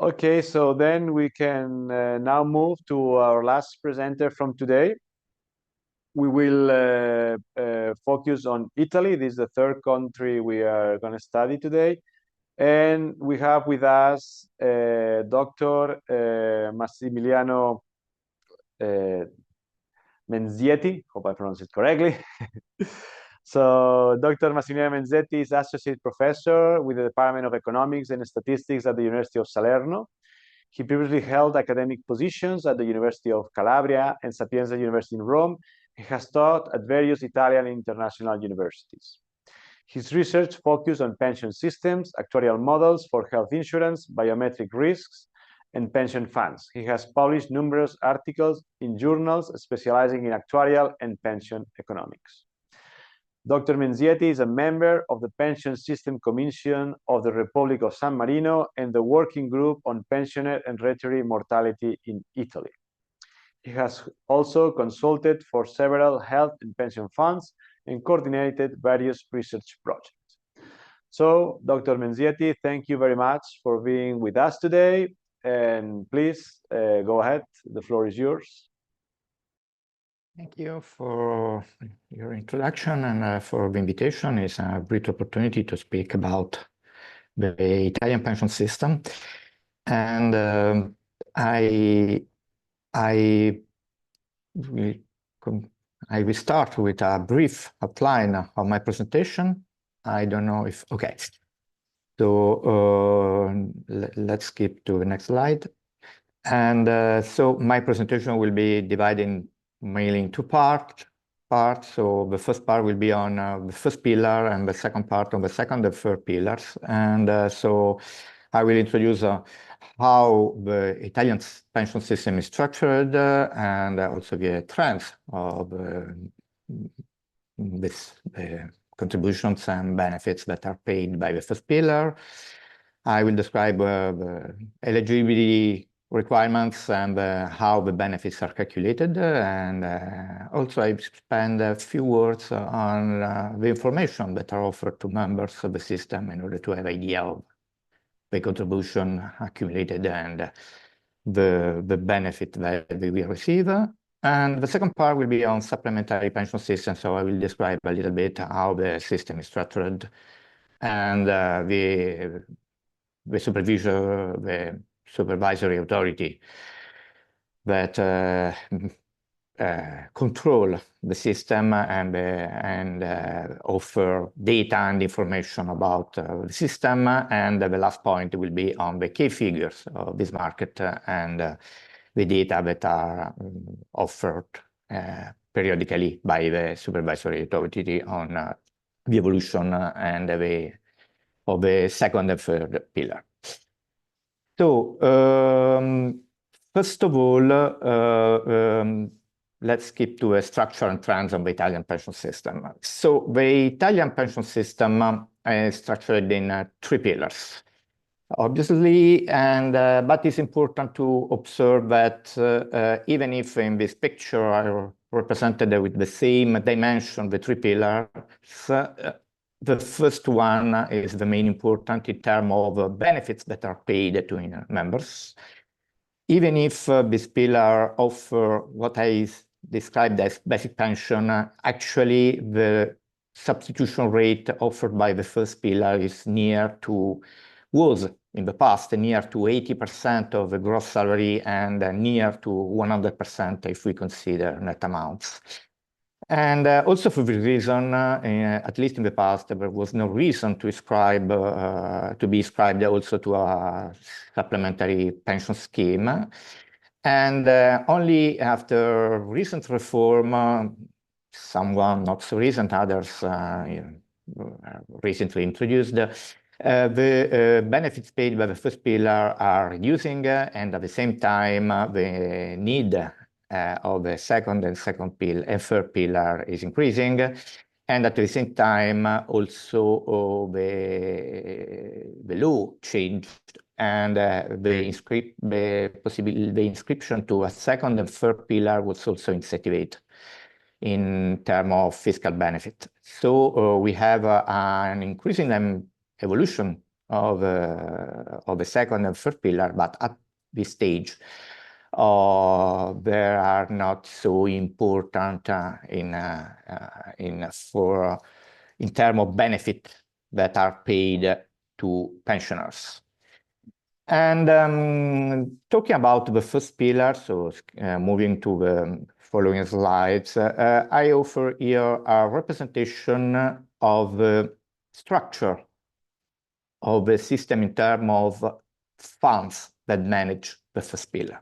Okay, so then we can now move to our last presenter from today. We will focus on Italy. This is the third country we are going to study today. And we have with us Dr. Massimilano Menzietti. Hope I pronounced it correctly. So Dr. Massimilano Menzietti is Associate Professor with the Department of Economics and Statistics at the University of Salerno. He previously held academic positions at the University of Calabria and Sapienza University in Rome. He has taught at various Italian and international universities. His research focused on pension systems, actuarial models for health insurance, biometric risks, and pension funds. He has published numerous articles in journals specializing in actuarial and pension economics. Dr. Menzietti is a member of the Pension System Commission of the Republic of San Marino and the Working Group on Pensioner and Retiree Mortality in Italy. He has also consulted for several health and pension funds and coordinated various research projects. So, Dr. Menzietti, thank you very much for being with us today. And please go ahead. The floor is yours. Thank you for your introduction and for the invitation. It's a great opportunity to speak about the Italian pension system. And I will start with a brief outline of my presentation. I don't know if, okay. So let's skip to the next slide. And so my presentation will be divided mainly in two parts. So the first part will be on the first pillar, and the second part on the second and third pillars. And so I will introduce how the Italian pension system is structured and also the trends of this contributions and benefits that are paid by the first pillar. I will describe the eligibility requirements and how the benefits are calculated, and also I spend a few words on the information that are offered to members of the system in order to have an idea of the contribution accumulated and the benefit that we will receive. And the second part will be on supplementary pension system, so I will describe a little bit how the system is structured and the supervisory authority that control the system and offer data and information about the system. And the last point will be on the key figures of this market and the data that are offered periodically by the supervisory authority on the evolution and of the second and third pillar. So, first of all, let's skip to a structure and trends of the Italian pension system. So, the Italian pension system is structured in three pillars, obviously, and but it's important to observe that even if in this picture are represented with the same dimension, the three pillars, the first one is the main important in terms of benefits that are paid to members. Even if this pillar offers what I described as basic pension, actually the substitution rate offered by the first pillar is was in the past near to 80% of the gross salary and near to 100% if we consider net amounts. And also for this reason, at least in the past, there was no reason to be ascribed also to a supplementary pension scheme. And only after recent reform, someone not so recent, others recently introduced, the benefits paid by the first pillar are reducing, and at the same time, the need of the second and third pillar is increasing, and at the same time also the law changed, and the inscription to a second and third pillar was also incentivized in terms of fiscal benefit. So we have an increasing evolution of the second and third pillar, but at this stage, they are not so important in terms of benefit that are paid to pensioners. And talking about the first pillar, so moving to the following slides, I offer here a representation of the structure of the system in terms of funds that manage the first pillar.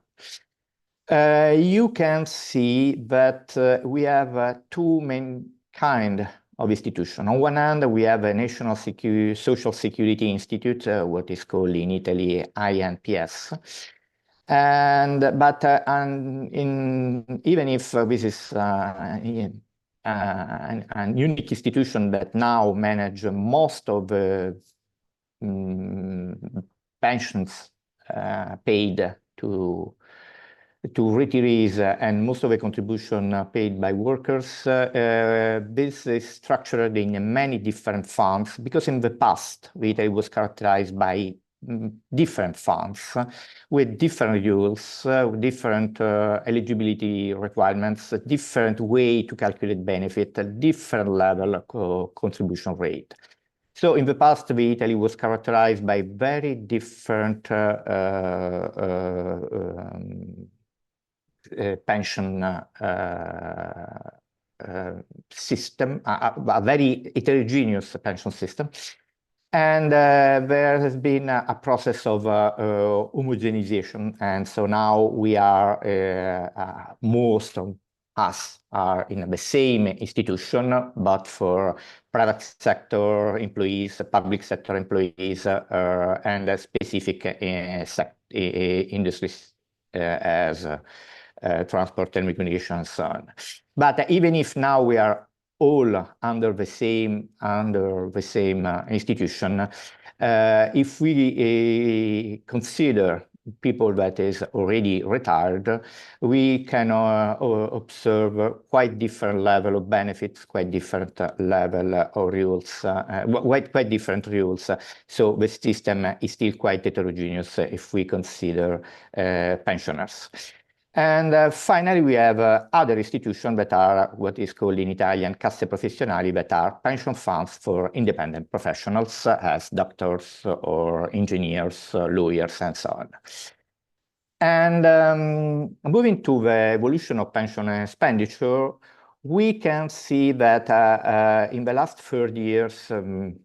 You can see that we have two main kinds of institutions. On one hand, we have a National Social Security Institute, what is called in Italy INPS. Even if this is a unique institution that now manages most of the pensions paid to retirees and most of the contribution paid by workers, this is structured in many different funds, because in the past, Italy was characterized by different funds with different rules, different eligibility requirements, a different way to calculate benefit, a different level of contribution rate. So in the past, Italy was characterized by very different pension system, a very heterogeneous pension system. And there has been a process of homogenization. And so now we are, most of us are in the same institution, but for private sector employees, public sector employees, and specific industries as transport, telecommunications, and so on. But even if now we are all under the same institution, if we consider people that is already retired, we can observe quite different level of benefits, quite different level of rules, quite different rules. So the system is still quite heterogeneous if we consider pensioners. And finally, we have other institutions that are what is called in Italian casse professionali, that are pension funds for independent professionals, as doctors or engineers, lawyers, and so on. And moving to the evolution of pension expenditure, we can see that in the last 30 years,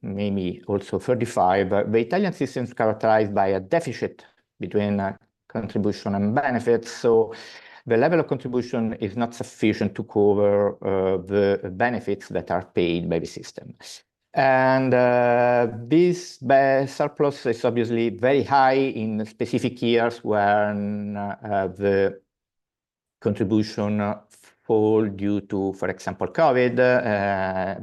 maybe also 35, the Italian system is characterized by a deficit between contribution and benefits. So the level of contribution is not sufficient to cover the benefits that are paid by the system. And this surplus is obviously very high in specific years when the contribution fall due to, for example, COVID.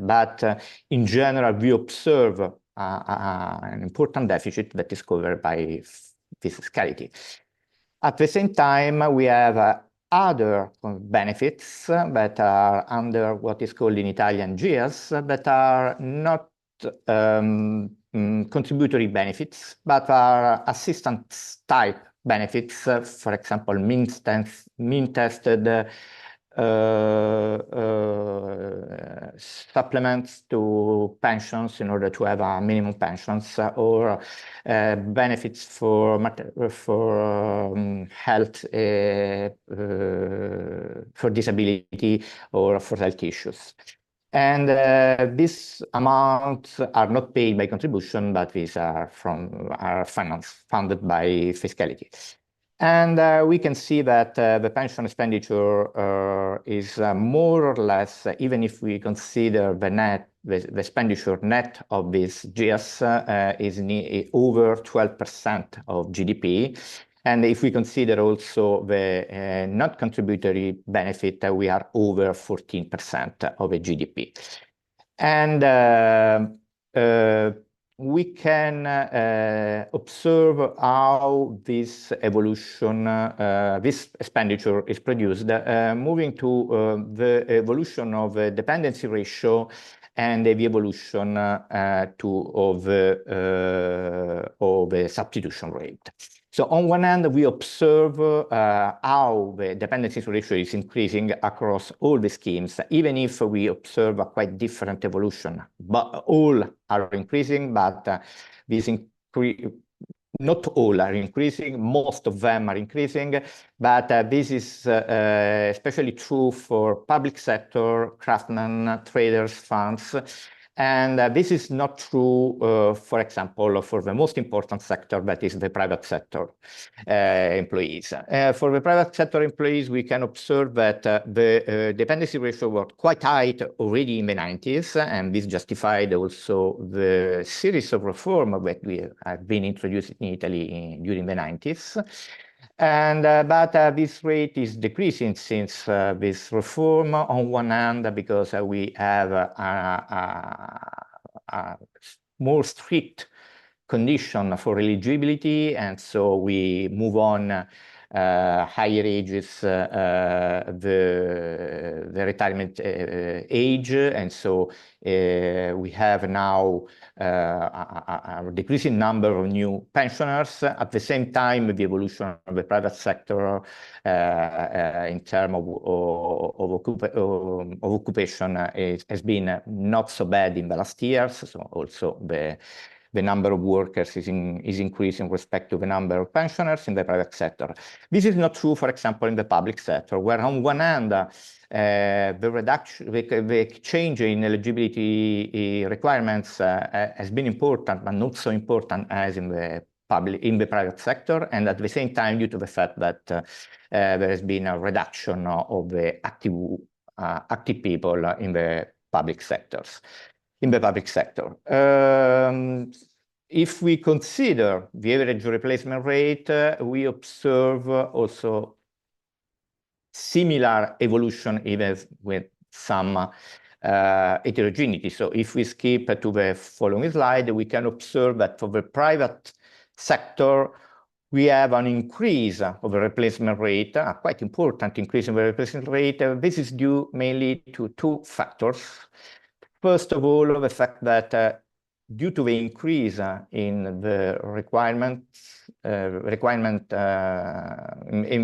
But in general, we observe an important deficit that is covered by fiscality. At the same time, we have other benefits that are under what is called in Italian GIAs, that are not contributory benefits, but are assistance type benefits, for example, mean-tested supplements to pensions in order to have a minimum pensions, or benefits for health, for disability, or for health issues. And these amounts are not paid by contribution, but these are funded by fiscality. And we can see that the pension expenditure is more or less, even if we consider the expenditure net of these GIAs, is over 12% of GDP. And if we consider also the not contributory benefit, we are over 14% of the GDP. And we can observe how this evolution, this expenditure is produced, moving to the evolution of the dependency ratio and the evolution of the substitution rate. So on one hand, we observe how the dependency ratio is increasing across all the schemes, even if we observe a quite different evolution. But all are increasing, but not all are increasing, most of them are increasing, but this is especially true for public sector, craftsmen, traders, funds. And this is not true, for example, for the most important sector, that is the private sector employees. For the private sector employees, we can observe that the dependency ratio was quite high already in the 90s, and this justified also the series of reforms that we have been introduced in Italy during the 90s. And but this rate is decreasing since this reform, on one hand, because we have a more strict condition for eligibility, and so we move on higher ages, the retirement age, and so we have now a decreasing number of new pensioners. At the same time, the evolution of the private sector in terms of occupation has been not so bad in the last years. So also the number of workers is increasing with respect to the number of pensioners in the private sector. This is not true, for example, in the public sector, where on one hand, the change in eligibility requirements has been important, but not so important as in the private sector, and at the same time, due to the fact that there has been a reduction of the active people in the public sectors. If we consider the average replacement rate, we observe also similar evolution, even with some heterogeneity. So if we skip to the following slide, we can observe that for the private sector, we have an increase of the replacement rate, a quite important increase in the replacement rate. This is due mainly to two factors. First of all, the fact that due to the increase in the requirements, in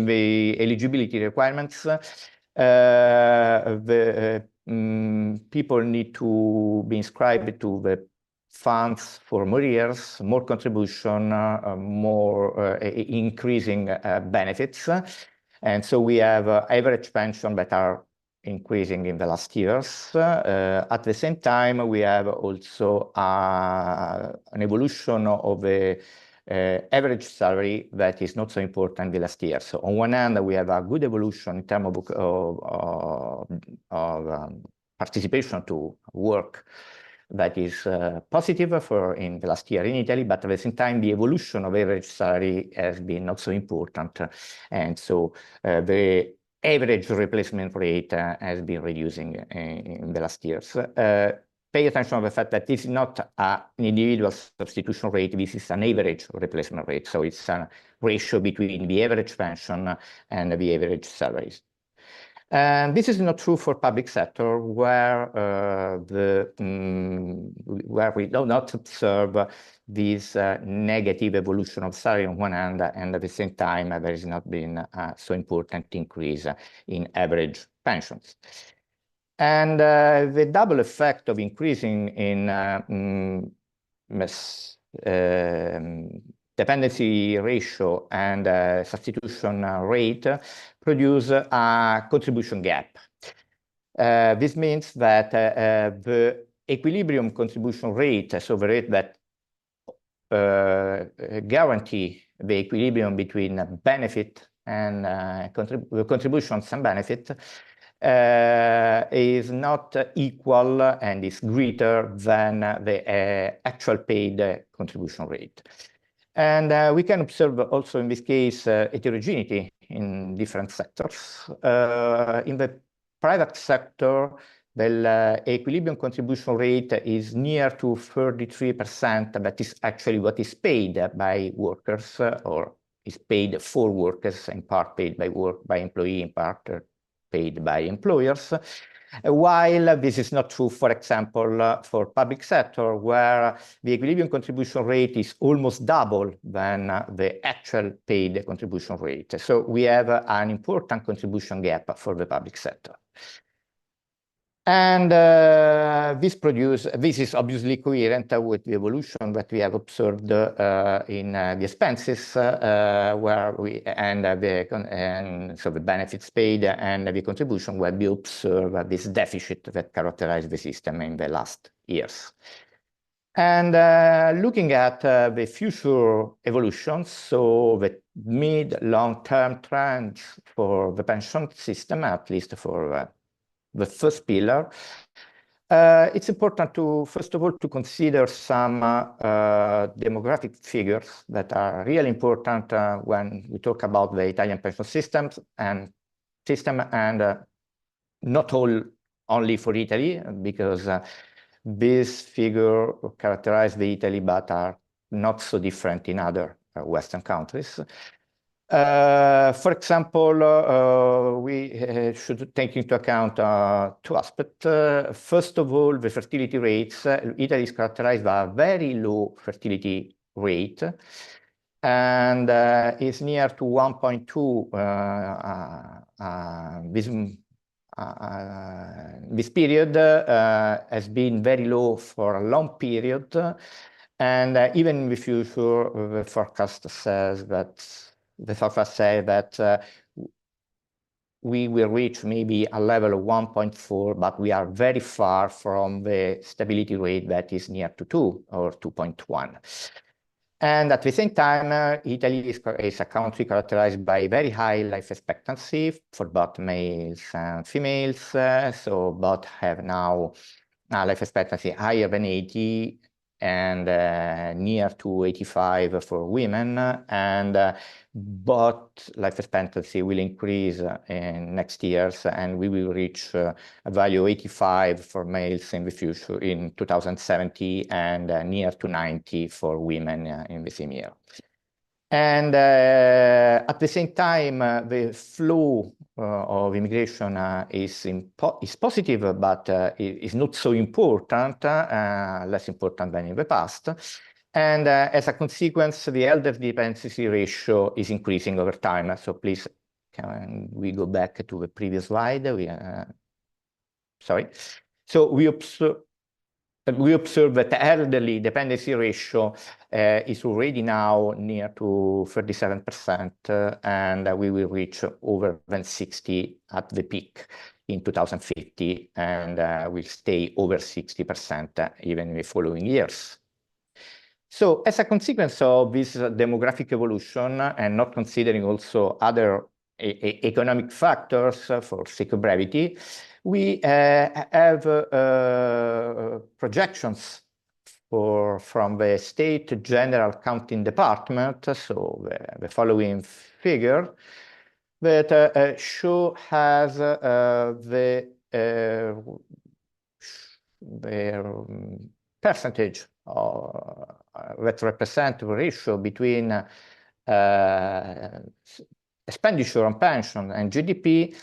the eligibility requirements, the people need to be inscribed to the funds for more years, more contribution, more increasing benefits. And so we have average pension that are increasing in the last years. At the same time, we have also an evolution of the average salary that is not so important in the last year. So on one hand, we have a good evolution in terms of participation to work that is positive for in the last year in Italy, but at the same time, the evolution of average salary has been not so important. And so the average replacement rate has been reducing in the last years. Pay attention to the fact that this is not an individual substitution rate, this is an average replacement rate. So it's a ratio between the average pension and the average salaries. And this is not true for public sector, where we do not observe this negative evolution of salary on one hand, and at the same time, there has not been so important increase in average pensions. And the double effect of increasing in dependency ratio and substitution rate produce a contribution gap. This means that the equilibrium contribution rate, so the rate that guarantee the equilibrium between benefit and contributions and benefit, is not equal and is greater than the actual paid contribution rate. And we can observe also in this case heterogeneity in different sectors. In the private sector, the equilibrium contribution rate is near to 33%. That is actually what is paid by workers, or is paid for workers, in part paid by employee, in part paid by employers. While this is not true, for example, for public sector, where the equilibrium contribution rate is almost double than the actual paid contribution rate. So we have an important contribution gap for the public sector. And this is obviously coherent with the evolution that we have observed in the expenses, where so the benefits paid and the contribution, where we observe this deficit that characterized the system in the last years. And looking at the future evolutions, so the mid-long-term trends for the pension system, at least for the first pillar, it's important to, first of all, to consider some demographic figures that are really important when we talk about the Italian pension systems and not only for Italy, because this figure characterize the Italy, but are not so different in other Western countries. For example, we should take into account two aspects. First of all, the fertility rates. Italy is characterized by a very low fertility rate, and is near to 1.2. This period has been very low for a long period, and even in the future, the forecast says that we will reach maybe a level of 1.4, but we are very far from the stability rate that is near to 2 or 2.1. And at the same time, Italy is a country characterized by very high life expectancy for both males and females. So both have now a life expectancy higher than 80 and near to 85 for women, and both life expectancy will increase in next years, and we will reach a value 85 for males in the future in 2070, and near to 90 for women in the same year. And at the same time, the flow of immigration is positive, but is not so important, less important than in the past. And as a consequence, the elder dependency ratio is increasing over time. So please, can we go back to the previous slide? Sorry. So we observe that the elderly dependency ratio is already now near to 37%, and we will reach over than 60 at the peak in 2050, and will stay over 60% even in the following years. So as a consequence of this demographic evolution, and not considering also other economic factors for sake of brevity, we have projections from the State General Accounting Department, so the following figure, that has the percentage that represent the ratio between expenditure on pension and GDP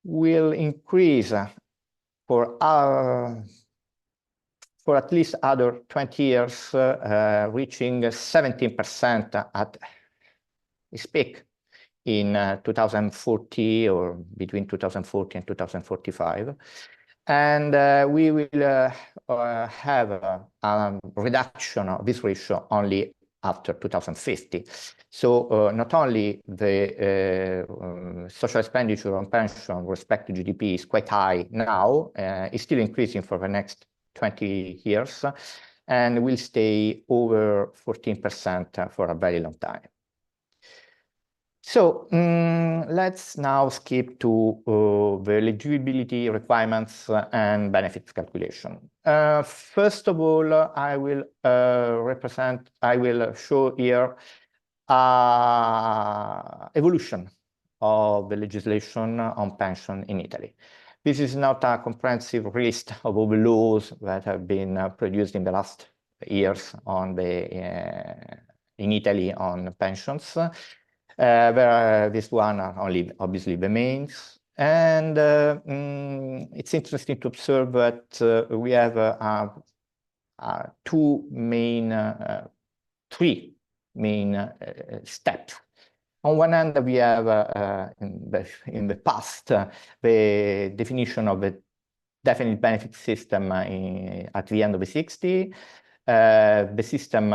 will increase for at least other 20 years, reaching 17% at its peak in 2040, or between 2040 and 2045. And we will have a reduction of this ratio only after 2050. So not only the social expenditure on pension with respect to GDP is quite high now, it's still increasing for the next 20 years, and will stay over 14% for a very long time. So let's now skip to the eligibility requirements and benefits calculation. First of all, I will show here evolution of the legislation on pension in Italy. This is not a comprehensive list of all the laws that have been produced in the last years on in Italy on pensions. This one are only obviously the mains. And it's interesting to observe that we have three main steps. On one hand, we have in the past the definition of a definite benefit system at the end of the 60s. The system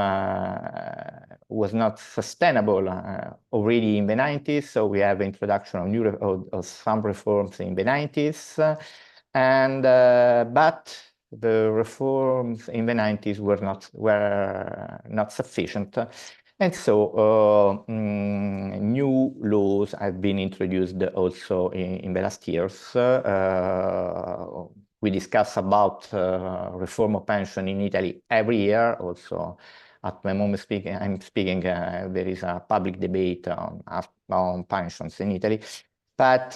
was not sustainable already in the 90s, so we have introduction of some reforms in the 90s, but the reforms in the 90s were not sufficient. And so new laws have been introduced also in the last years. We discuss about reform of pension in Italy every year. Also, at the moment I'm speaking, there is a public debate on pensions in Italy. But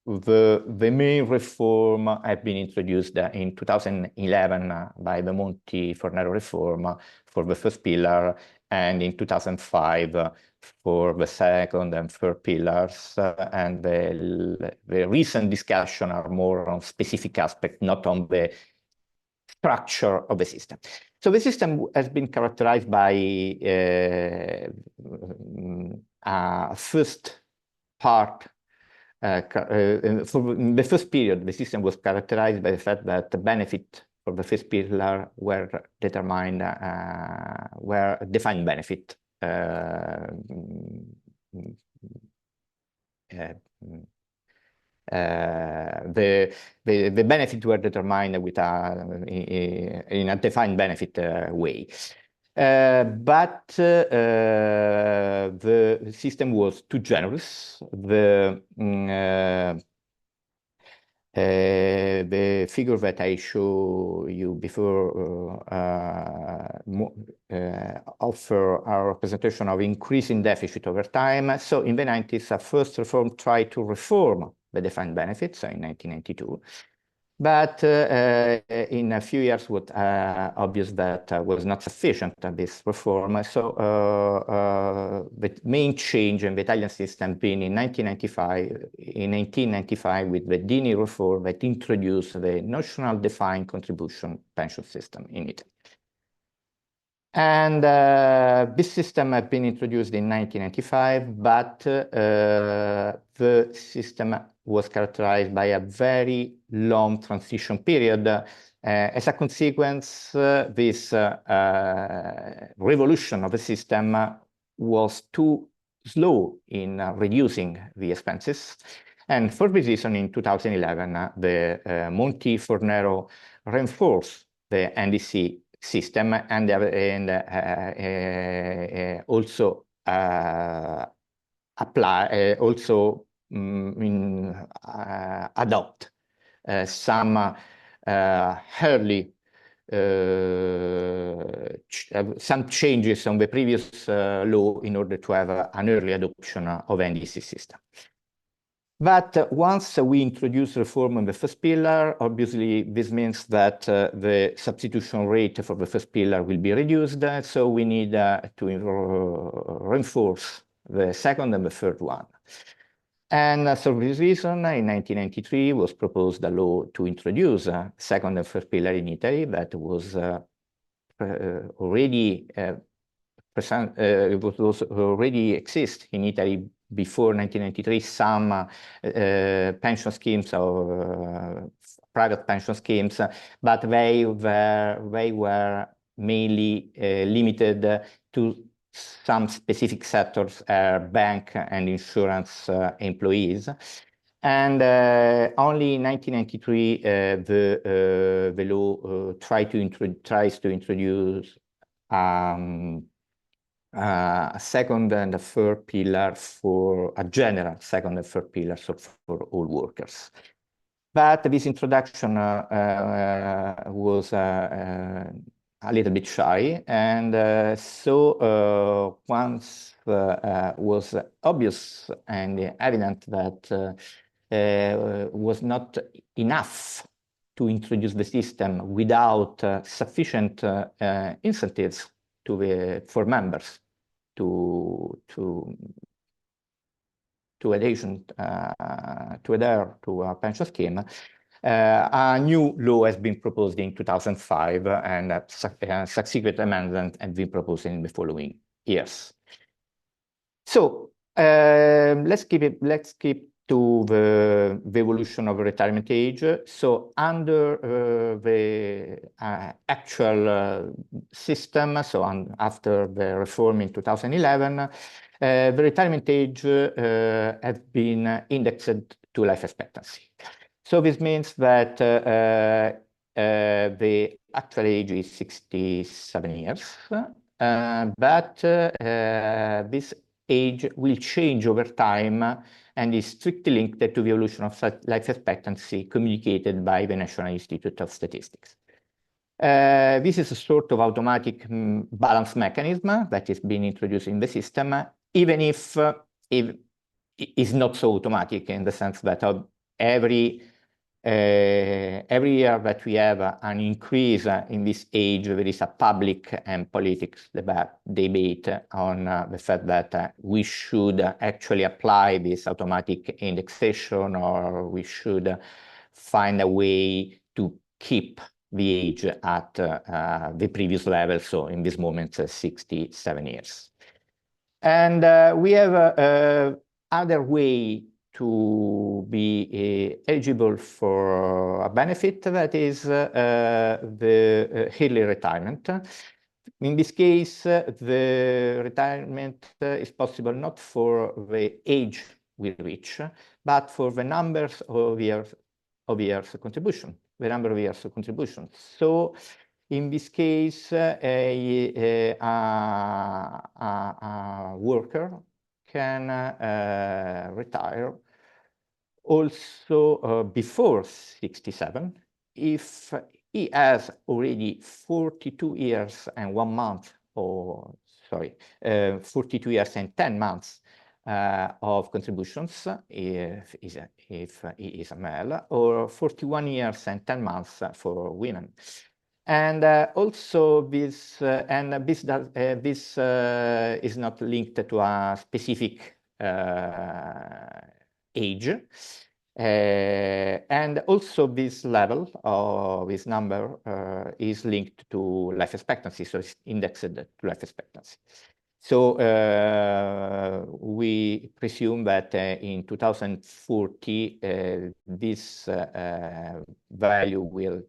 the main reform have been introduced in 2011 by the Monti-Fornero reform for the first pillar, and in 2005 for the second and third pillars. And the recent discussion are more on specific aspects, not on the structure of the system. So the system has been characterized by first part. For the first period, the system was characterized by the fact that the benefit for the first pillar were defined benefit. The benefits were determined with in a defined benefit way. But the system was too generous. The figure that I showed you before offer a representation of increasing deficit over time. So in the 90s, a first reform tried to reform the defined benefits in 1992. But in a few years, what obvious that was not sufficient, this reform. So the main change in the Italian system being in 1995 with the Dini reform that introduced the national defined contribution pension system in Italy. And this system had been introduced in 1995, but the system was characterized by a very long transition period. As a consequence, this revolution of the system was too slow in reducing the expenses. And for this reason, in 2011, the Monti-Fornero reinforced the NDC system and also adopt some early some changes on the previous law in order to have an early adoption of NDC system. But once we introduce reform on the first pillar, obviously this means that the substitution rate for the first pillar will be reduced. So we need to reinforce the second and the third one. And so for this reason, in 1993 was proposed a law to introduce a second and third pillar in Italy that was already present. It was already exist in Italy before 1993. Some pension schemes or private pension schemes, but they were mainly limited to some specific sectors, bank and insurance employees. And only in 1993, the law tries to introduce a second and a third pillar for a general second and third pillar for all workers. But this introduction was a little bit shy, and so once was obvious and evident that was not enough to introduce the system without sufficient incentives for members to to adhere to a pension scheme, a new law has been proposed in 2005, and subsequent amendments have been proposed in the following years. So let's keep to the evolution of retirement age. So under the actual system, so after the reform in 2011, the retirement age has been indexed to life expectancy. So this means that the actual age is 67 years, but this age will change over time and is strictly linked to the evolution of life expectancy communicated by the National Institute of Statistics. This is a sort of automatic balance mechanism that is being introduced in the system, even if it is not so automatic, in the sense that every year that we have an increase in this age, there is a public and politics debate on the fact that we should actually apply this automatic indexation, or we should find a way to keep the age at the previous level, so in this moment, 67 years. And we have other way to be eligible for a benefit, that is the early retirement. In this case, the retirement is possible not for the age we reach, but for the numbers of years contribution, the number of years of contribution. So in this case, a worker can retire also before 67 if he has already 42 years and 1 month, or sorry, 42 years and 10 months of contributions if he is a male, or 41 years and 10 months for women. And also this is not linked to a specific age. And also this level, or this number, is linked to life expectancy, so it's indexed to life expectancy. So we presume that in 2040, this value will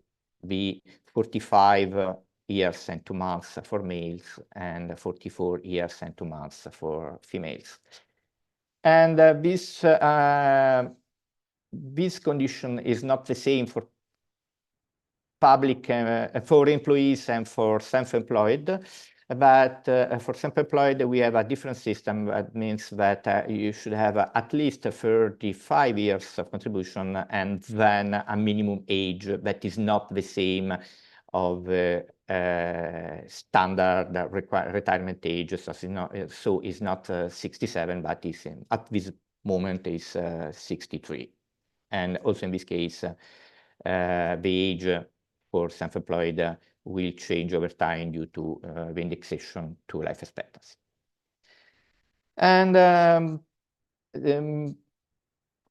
be 45 years and 2 months for males, and 44 years and 2 months for females. And this condition is not the same for public, for employees and for self-employed. But for self-employed, we have a different system. That means that you should have at least 35 years of contribution, and then a minimum age that is not the same of standard retirement age. So it's not 67, but is at this moment is 63. And also in this case, the age for self-employed will change over time due to the indexation to life expectancy. And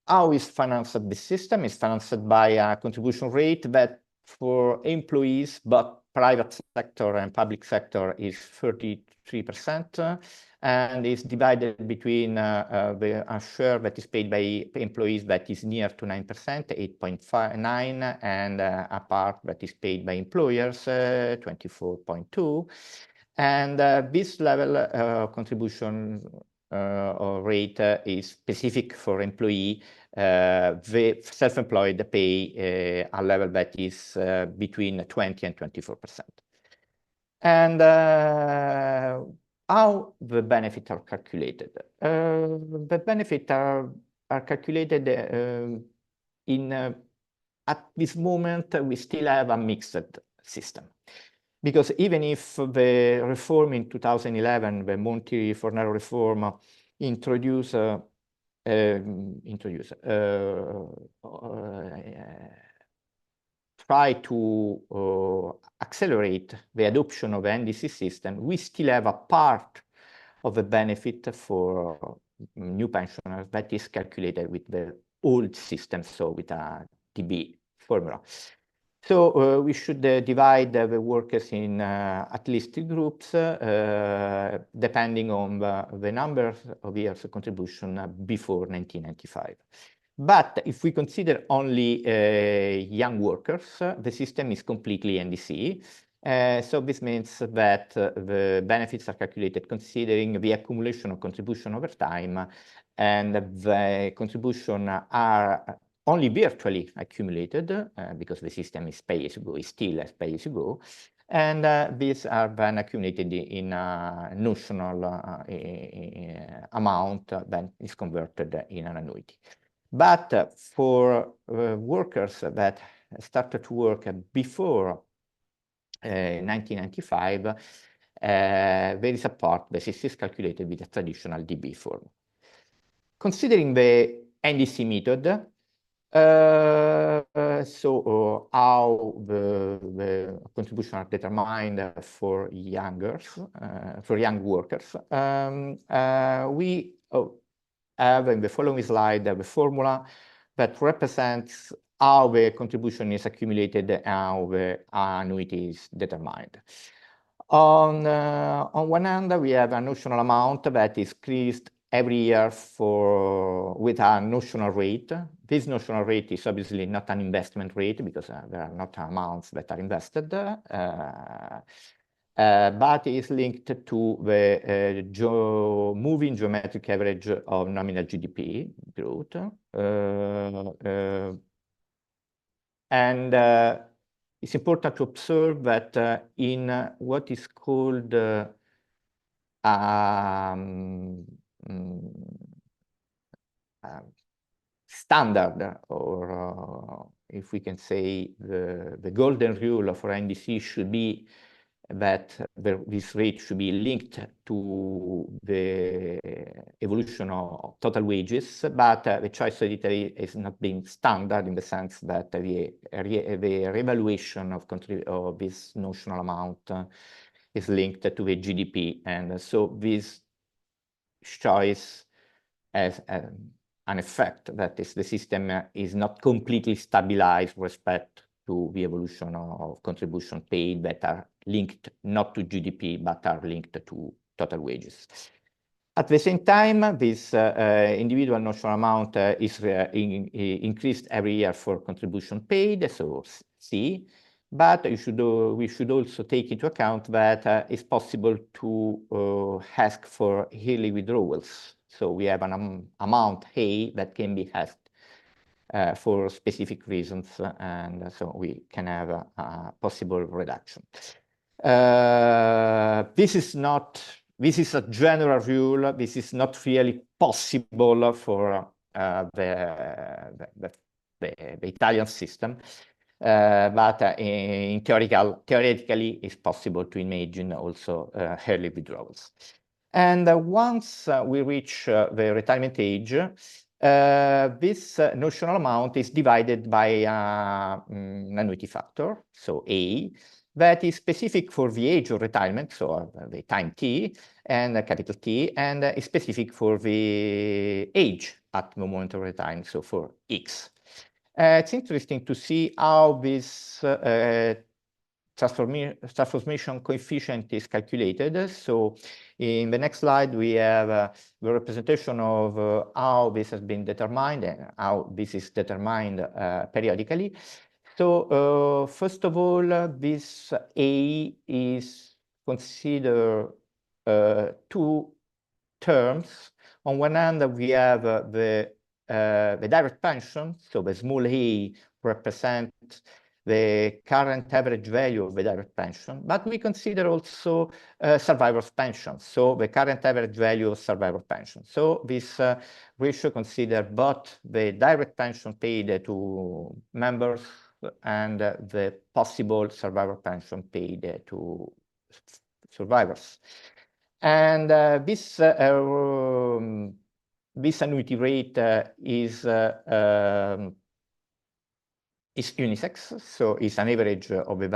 how is financed this system? It's financed by a contribution rate that for employees, but private sector and public sector, is 33%, and is divided between a share that is paid by employees that is near to 9%, 8.59, and a part that is paid by employers, 24.2. And this level contribution rate is specific for employee. The self-employed pay a level that is between 20 and 24%. And how the benefits are calculated? The benefits are calculated at this moment, we still have a mixed system. Because even if the reform in 2011, the Monti-Fornero reform, try to accelerate the adoption of NDC system, we still have a part of the benefit for new pensioners that is calculated with the old system, so with a TB formula. So we should divide the workers in at least 3 groups, depending on the number of years of contribution before 1995. But if we consider only young workers, the system is completely NDC. So this means that the benefits are calculated considering the accumulation of contribution over time, and the contribution are only virtually accumulated because the system is pay-as-you-go, is still as pay-as-you-go, and these are then accumulated in a notional amount that is converted in an annuity. But for workers that started to work before 1995, there is a part that is calculated with a traditional DB form. Considering the NDC method, how the contribution are determined for young workers, we have in the following slide the formula that represents how the contribution is accumulated and how the annuity is determined. On one hand, we have a notional amount that is increased every year with a notional rate. This notional rate is obviously not an investment rate because there are not amounts that are invested, but is linked to the moving geometric average of nominal GDP growth. And it's important to observe that in what is called standard, or if we can say the golden rule for NDC should be that this rate should be linked to the evolution of total wages, but the choice hereditary is not being standard in the sense that the revaluation of this notional amount is linked to the GDP, and so this choice has an effect that is the system is not completely stabilized with respect to the evolution of contribution paid that are linked not to GDP but are linked to total wages. At the same time, this individual notional amount is increased every year for contribution paid, so C. But we should also take into account that it's possible to ask for yearly withdrawals. So we have an amount A that can be asked for specific reasons, and so we can have a possible reduction. This is a general rule. This is not really possible for the Italian system. But theoretically, it's possible to imagine also early withdrawals. And once we reach the retirement age, this notional amount is divided by an annuity factor, so A, that is specific for the age of retirement, so the time T, and capital T, and is specific for the age at the moment of retirement, so for X. It's interesting to see how this transformation coefficient is calculated. So in the next slide, we have the representation of how this has been determined and how this is determined periodically. So first of all, this A is considered 2 terms. On one hand, we have the direct pension, so the small a represents the current average value of the direct pension, but we consider also survivor's pension, so the current average value of survivor pension. So this ratio considers both the direct pension paid to members and the possible survivor pension paid to survivors. And this annuity rate is unisex, so it's an average of the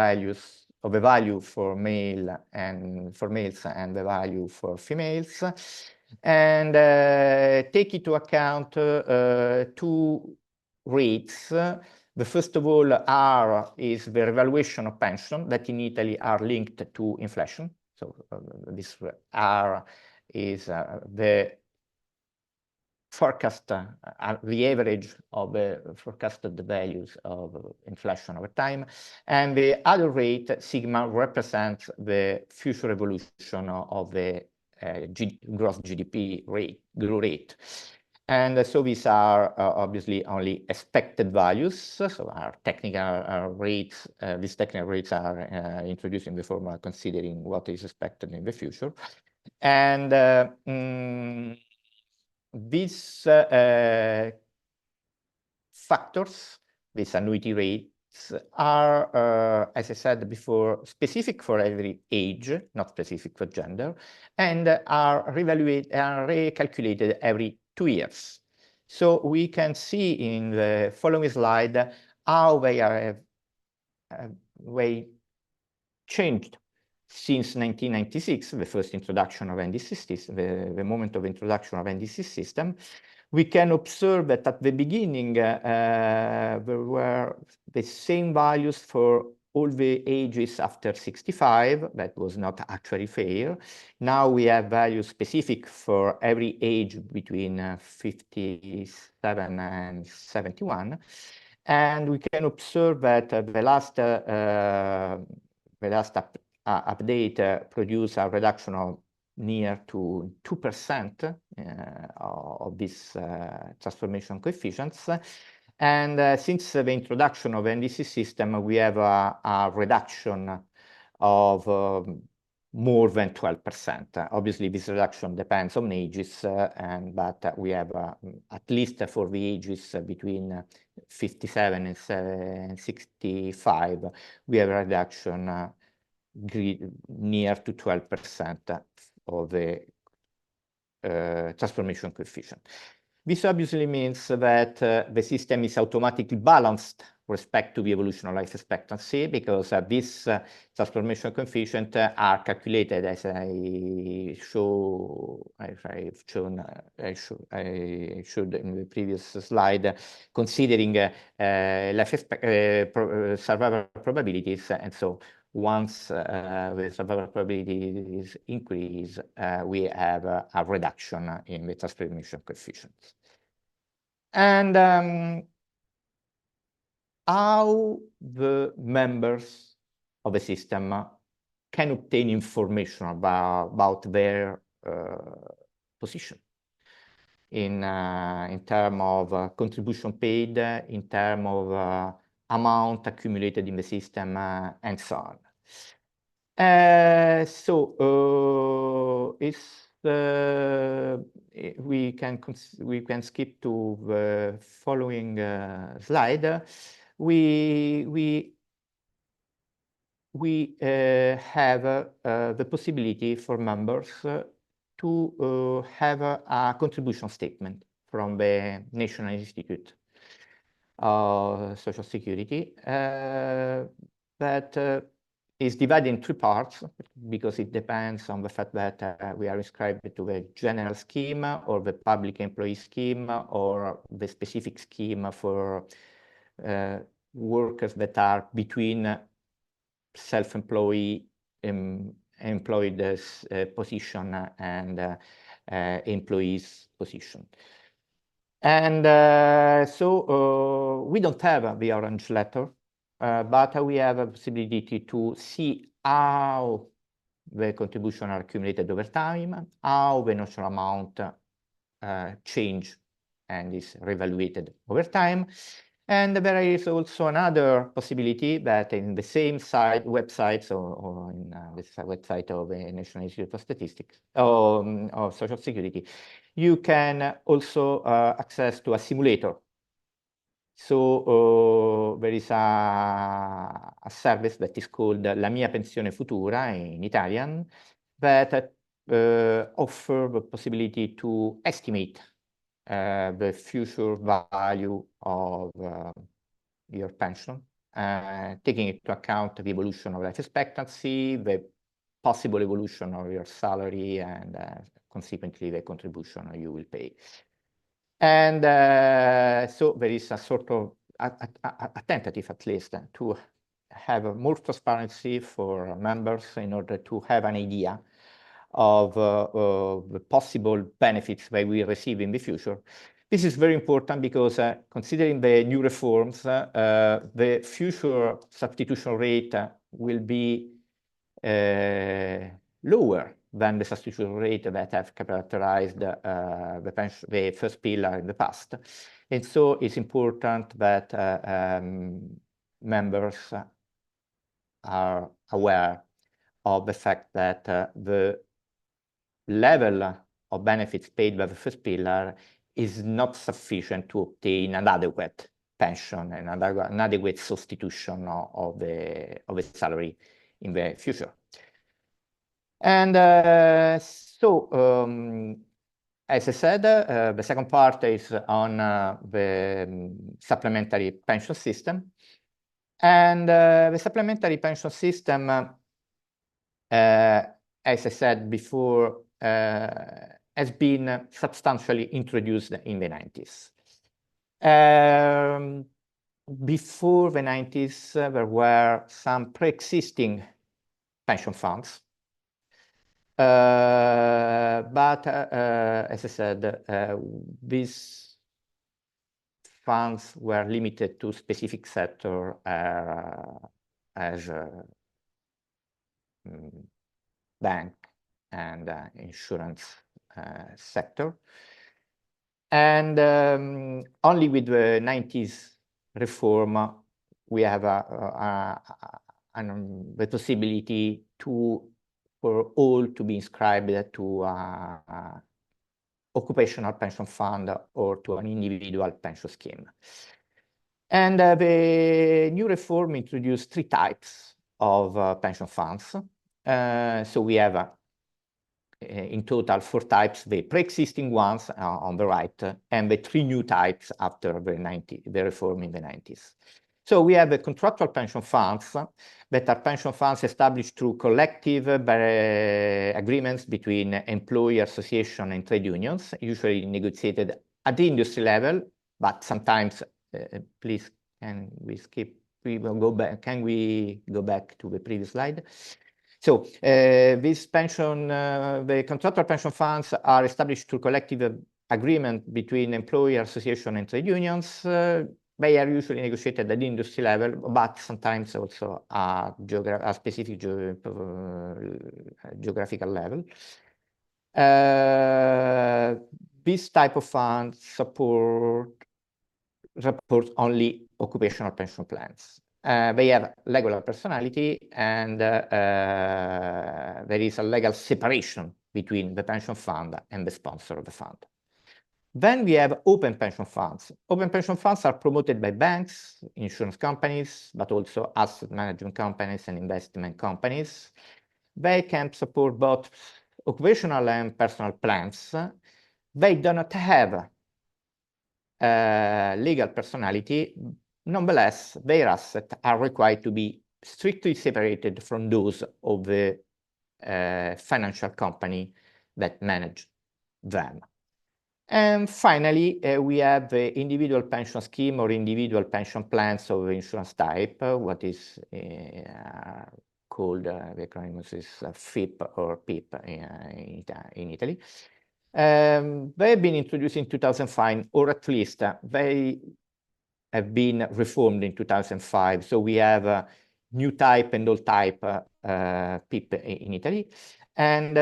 value for male and for males and the value for females. and take into account two rates. The first of all, R is the revaluation of pension that in Italy are linked to inflation. So this R is the forecast, the average of the forecasted values of inflation over time. And the other rate, sigma, represents the future evolution of the gross GDP rate, growth rate. And so these are obviously only expected values. So our technical rates, these technical rates are introduced in the formula considering what is expected in the future. And these factors, these annuity rates, are, as I said before, specific for every age, not specific for gender, and are recalculated every 2 years. So we can see in the following slide how they are changed since 1996, the first introduction of NDC system, the moment of introduction of NDC system. We can observe that at the beginning, there were the same values for all the ages after 65. That was not actually fair. Now we have values specific for every age between 57 and 71. And we can observe that the last update produced a reduction of near to 2% of these transformation coefficients. And since the introduction of NDC system, we have a reduction of more than 12%. Obviously, this reduction depends on ages, but we have, at least for the ages between 57 and 65, we have a reduction near to 12% of the transformation coefficient. This obviously means that the system is automatically balanced respect to the evolution of life expectancy, because these transformation coefficient are calculated, as I showed in the previous slide, considering survival probabilities. And so once the survival probabilities increase, we have a reduction in the transformation coefficients. And how the members of the system can obtain information about their position in terms of contribution paid, in terms of amount accumulated in the system, and so on. We can skip to the following slide. We have the possibility for members to have a contribution statement from the National Institute of Social Security that is divided in 3 parts, because it depends on the fact that we are inscribed to the general scheme or the public employee scheme or the specific scheme for workers that are between self-employed employed position and employees position. And so we don't have the orange letter, but we have a possibility to see how the contributions are accumulated over time, how the notional amount change and is reevaluated over time. And there is also another possibility that in the same website, or in this website of the National Institute of Statistics or Social Security, you can also access to a simulator. So there is a service that is called La Mia Pensione Futura in Italian, that offer the possibility to estimate the future value of your pension, taking into account the evolution of life expectancy, the possible evolution of your salary, and consequently the contribution you will pay. And so there is a sort of a tentative, at least, to have more transparency for members in order to have an idea of the possible benefits they will receive in the future. This is very important because considering the new reforms, the future substitution rate will be lower than the substitution rate that have characterized the first pillar in the past. And so it's important that members are aware of the fact that the level of benefits paid by the first pillar is not sufficient to obtain an adequate pension and an adequate substitution of the salary in the future. And as I said, the second part is on the supplementary pension system. And the supplementary pension system, as I said before, has been substantially introduced in the 90s. Before the 90s, there were some pre-existing pension funds. But as I said, these funds were limited to specific sector as bank and insurance sector. And only with the 90s reform, we have the possibility for all to be inscribed to occupational pension fund or to an individual pension scheme. And the new reform introduced 3 types of pension funds. So we have in total 4 types, the pre-existing ones on the right, and the 3 new types after the reform in the 90s. So we have the contractual pension funds that are pension funds established through collective agreements between employee association and trade unions, usually negotiated at the industry level, but sometimes, please, can we go back to the previous slide? So these the contractual pension funds are established through collective agreement between employee association and trade unions. They are usually negotiated at the industry level, but sometimes also at a specific geographical level. This type of funds support only occupational pension plans. They have legal personality, and there is a legal separation between the pension fund and the sponsor of the fund. Then we have open pension funds. Open pension funds are promoted by banks, insurance companies, but also asset management companies and investment companies. They can support both occupational and personal plans. They do not have legal personality. Nonetheless, their assets are required to be strictly separated from those of the financial company that manage them. And finally, we have the individual pension scheme or individual pension plans of insurance type, what is called, the acronym is FIP or PIP in Italy. They have been introduced in 2005, or at least they have been reformed in 2005. So we have a new type and old type PIP in Italy. And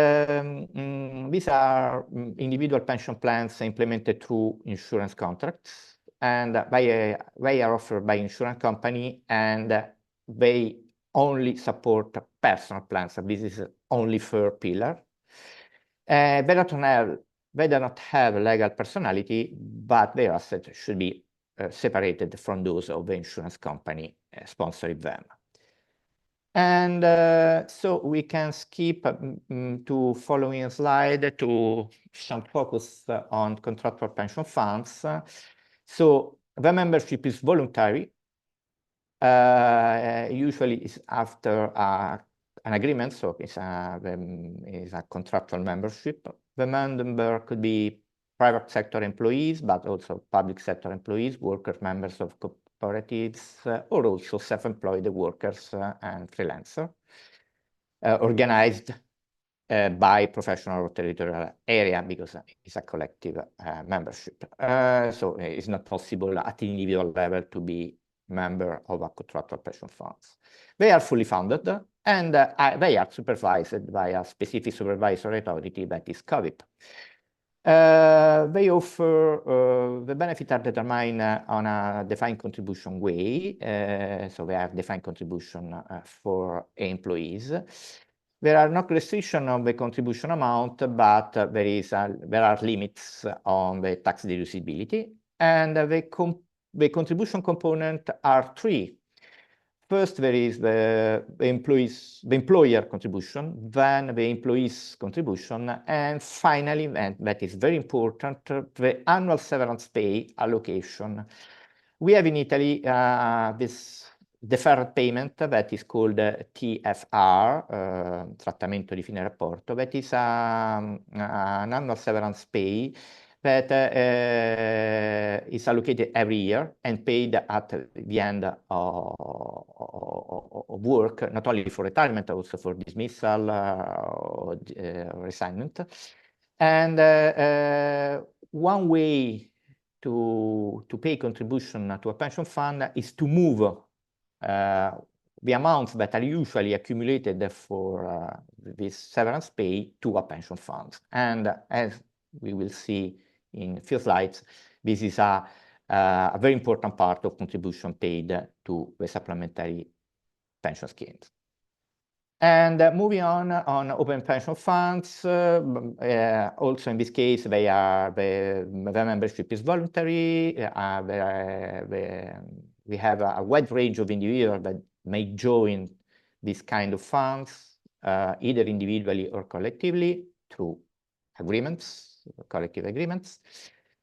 these are individual pension plans implemented through insurance contracts. And they are offered by insurance company, and they only support personal plans. So this is only third pillar. They do not have legal personality, but their assets should be separated from those of the insurance company sponsoring them. And so we can skip to following slide to some focus on contractual pension funds. So the membership is voluntary. Usually it's after an agreement, so it's a contractual membership. The member could be private sector employees, but also public sector employees, workers, members of cooperatives, or also self-employed workers and freelancers, organized by professional or territorial area, because it's a collective membership. So it's not possible at individual level to be member of a contractual pension funds. They are fully funded, and they are supervised by a specific supervisory authority that is COVIP. They offer, the benefits are determined on a defined contribution way. So they have defined contribution for employees. There are no restrictions on the contribution amount, but there are limits on the tax deducibility. And the contribution component are three. First, there is the employer contribution, then the employee's contribution, and finally, and that is very important, the annual severance pay allocation. We have in Italy this deferred payment that is called TFR, trattamento di fine rapporto, that is an annual severance pay that is allocated every year and paid at the end of work, not only for retirement, also for dismissal or resignment. And one way to pay contribution to a pension fund is to move the amounts that are usually accumulated for this severance pay to a pension fund. And as we will see in a few slides, this is a very important part of contribution paid to the supplementary pension schemes. And moving on open pension funds, also in this case, the membership is voluntary. We have a wide range of individuals that may join this kind of funds, either individually or collectively through agreements, collective agreements.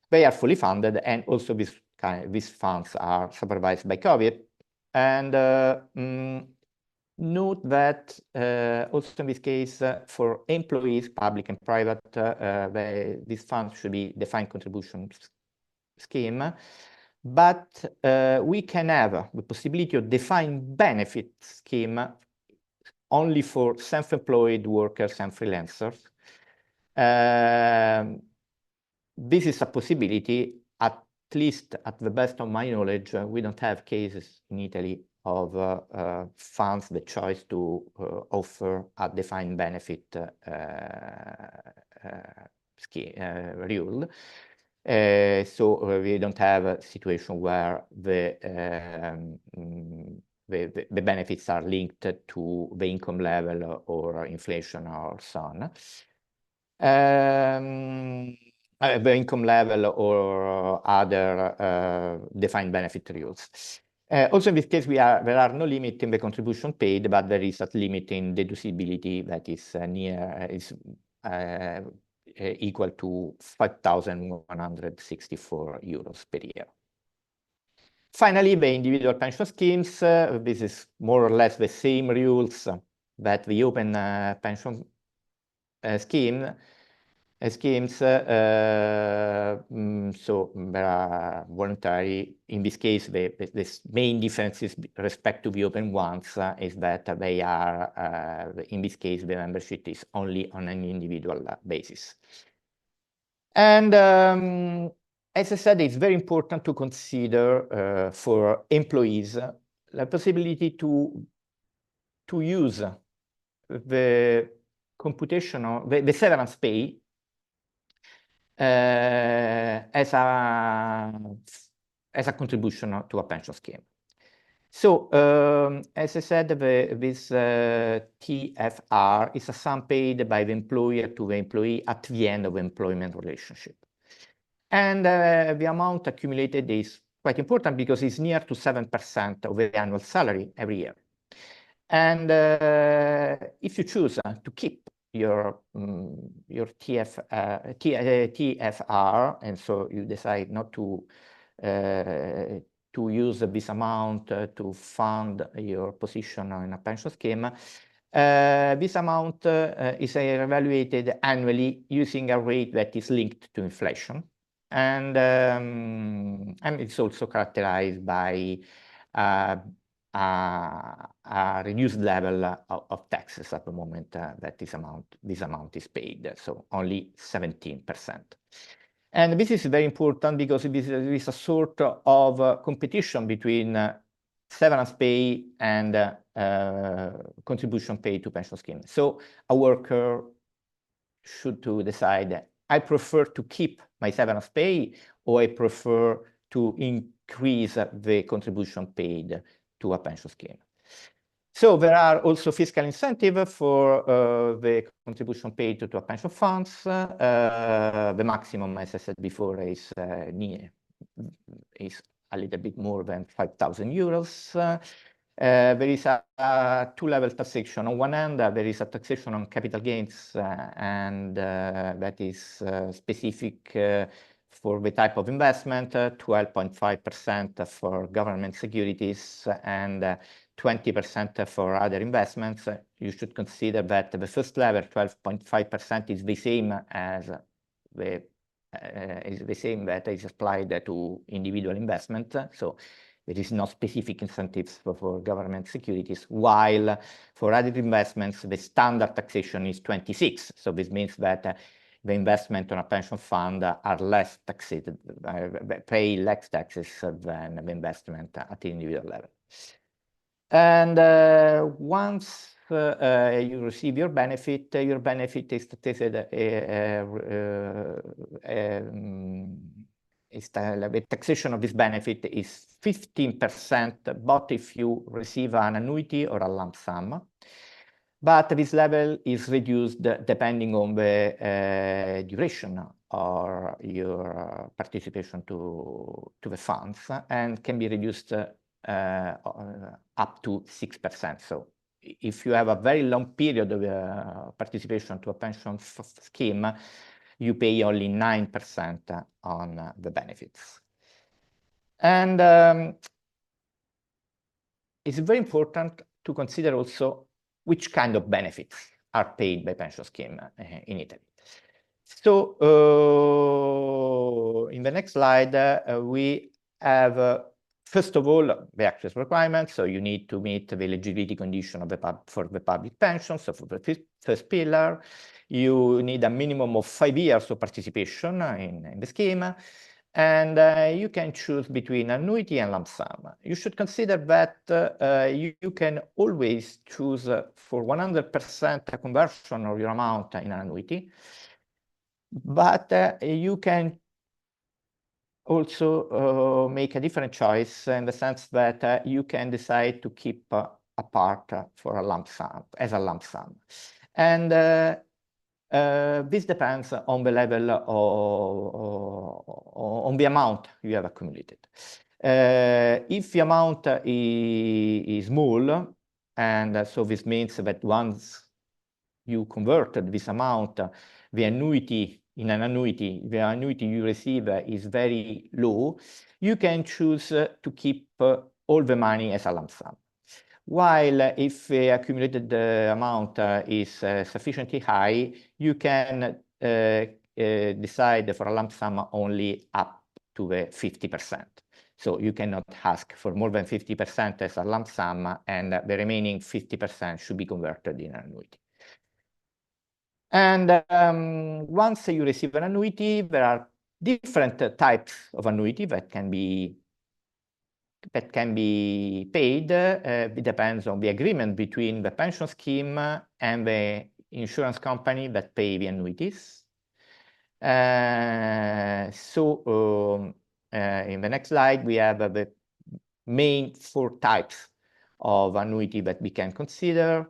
They are fully funded, and also these funds are supervised by COVIP. And note that also in this case, for employees, public and private, these funds should be defined contribution scheme. But we can have the possibility of defined benefit scheme only for self-employed workers and freelancers. This is a possibility, at least at the best of my knowledge. We don't have cases in Italy of funds that choose to offer a defined benefit scheme rule. So we don't have a situation where the benefits are linked to the income level or inflation or so on. The income level or other defined benefit rules. Also in this case, there are no limit in the contribution paid, but there is a limit in deducibility that is equal to 5,164 euros per year. Finally, the individual pension schemes. This is more or less the same rules that the open pension schemes. So there are voluntary. In this case, the main differences respect to the open ones is that they are, in this case, the membership is only on an individual basis. And as I said, it's very important to consider for employees the possibility to use the computational, the severance pay as a contribution to a pension scheme. So, as I said, this TFR is a sum paid by the employer to the employee at the end of the employment relationship. And the amount accumulated is quite important because it's near to 7% of the annual salary every year. And if you choose to keep your TFR, and so you decide not to use this amount to fund your position in a pension scheme, This amount is evaluated annually using a rate that is linked to inflation. And it's also characterized by a reduced level of taxes at the moment that this amount is paid, so only 17%. And this is very important because there is a sort of competition between severance pay and contribution paid to pension scheme. So a worker should to decide, I prefer to keep my severance pay, or I prefer to increase the contribution paid to a pension scheme. So there are also fiscal incentives for the contribution paid to a pension funds. The maximum, as I said before, is a little bit more than 5,000 euros. There is a two-level taxation. On one hand, there is a taxation on capital gains, and that is specific for the type of investment, 12.5% for government securities and 20% for other investments. You should consider that the first level, 12.5%, is the same as that is applied to individual investment. So there is no specific incentives for government securities, while for other investments, the standard taxation is 26. So this means that the investment on a pension fund are less taxed, pay less taxes than the investment at the individual level. And once you receive your benefit is taxed. The taxation of this benefit is 15%, both if you receive an annuity or a lump sum. But this level is reduced depending on the duration or your participation to the funds, and can be reduced up to 6%. So if you have a very long period of participation to a pension scheme, you pay only 9% on the benefits. And it's very important to consider also which kind of benefits are paid by pension scheme in Italy. So in the next slide, we have, first of all, the access requirements. So you need to meet the eligibility condition of for the public pension. So for the first pillar, you need a minimum of 5 years of participation in the scheme. And you can choose between annuity and lump sum. You should consider that you can always choose for 100% conversion of your amount in an annuity, but you can also make a different choice in the sense that you can decide to keep a part for a lump sum, as a lump sum. And this depends on the level on the amount you have accumulated. If the amount is small, and so this means that once you converted this amount, the annuity you receive is very low, you can choose to keep all the money as a lump sum. While if the accumulated amount is sufficiently high, you can decide for a lump sum only up to the 50%. So you cannot ask for more than 50% as a lump sum, and the remaining 50% should be converted in an annuity. And once you receive an annuity, there are different types of annuity that can be paid. It depends on the agreement between the pension scheme and the insurance company that pay the annuities. In the next slide, we have the main 4 types of annuity that we can consider.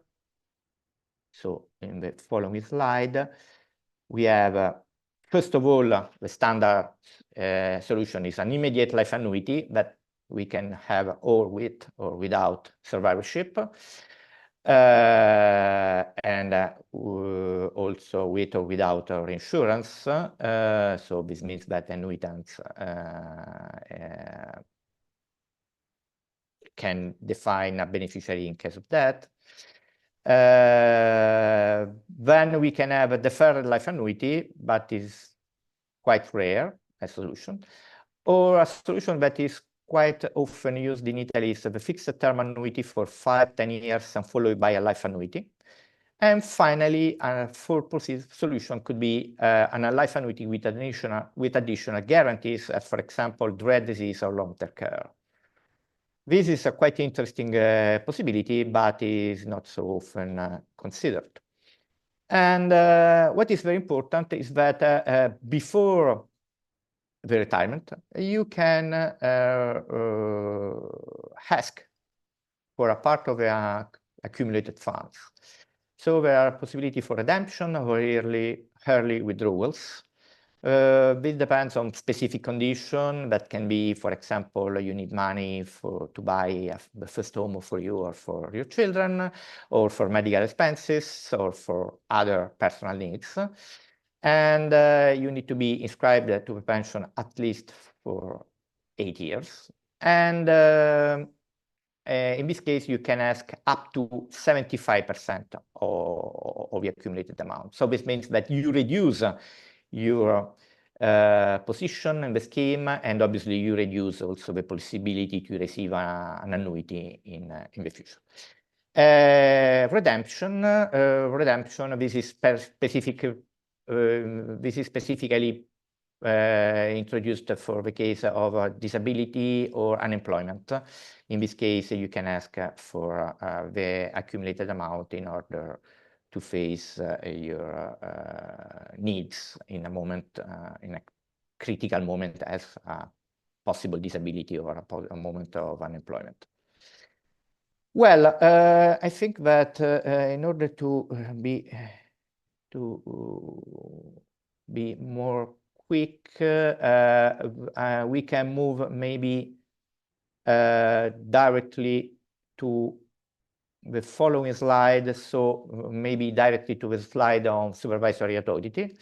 So in the following slide, we have, first of all, the standard solution is an immediate life annuity that we can have or with or without survivorship, and also with or without our insurance. So this means that annuitants can define a beneficiary in case of death. Then we can have a deferred life annuity, but is quite rare as solution, or a solution that is quite often used in Italy is the fixed term annuity for 5-10 years and followed by a life annuity. And finally, a fourth solution could be a life annuity with additional guarantees, as for example, dread disease or long-term care. This is a quite interesting possibility, but is not so often considered. And what is very important is that before the retirement, you can ask for a part of the accumulated funds. So there are possibility for redemption or early withdrawals. This depends on specific condition. That can be, for example, you need money to buy the first home for you or for your children, or for medical expenses, or for other personal needs. And you need to be inscribed to a pension at least for 8 years. And in this case, you can ask up to 75% of the accumulated amount. So this means that you reduce your position in the scheme, and obviously you reduce also the possibility to receive an annuity in the future. Redemption, this is specifically introduced for the case of disability or unemployment. In this case, you can ask for the accumulated amount in order to face your needs in a moment, in a critical moment, as a possible disability or a moment of unemployment. Well, I think that in order to be more quick, we can move maybe directly to the following slide. So maybe directly to the slide on supervisory authority.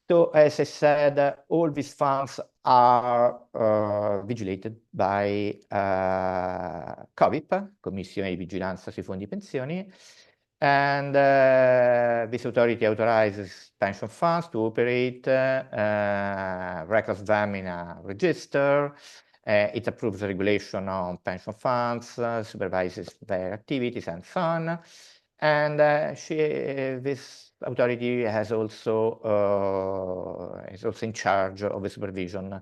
So as I said, all these funds are vigilated by COVIP, Commissione di Vigilanza sui Fondi Pensioni, and this authority authorizes pension funds to operate, records them in a register. It approves the regulation on pension funds, supervises their activities, and so on. And this authority is also in charge of the supervision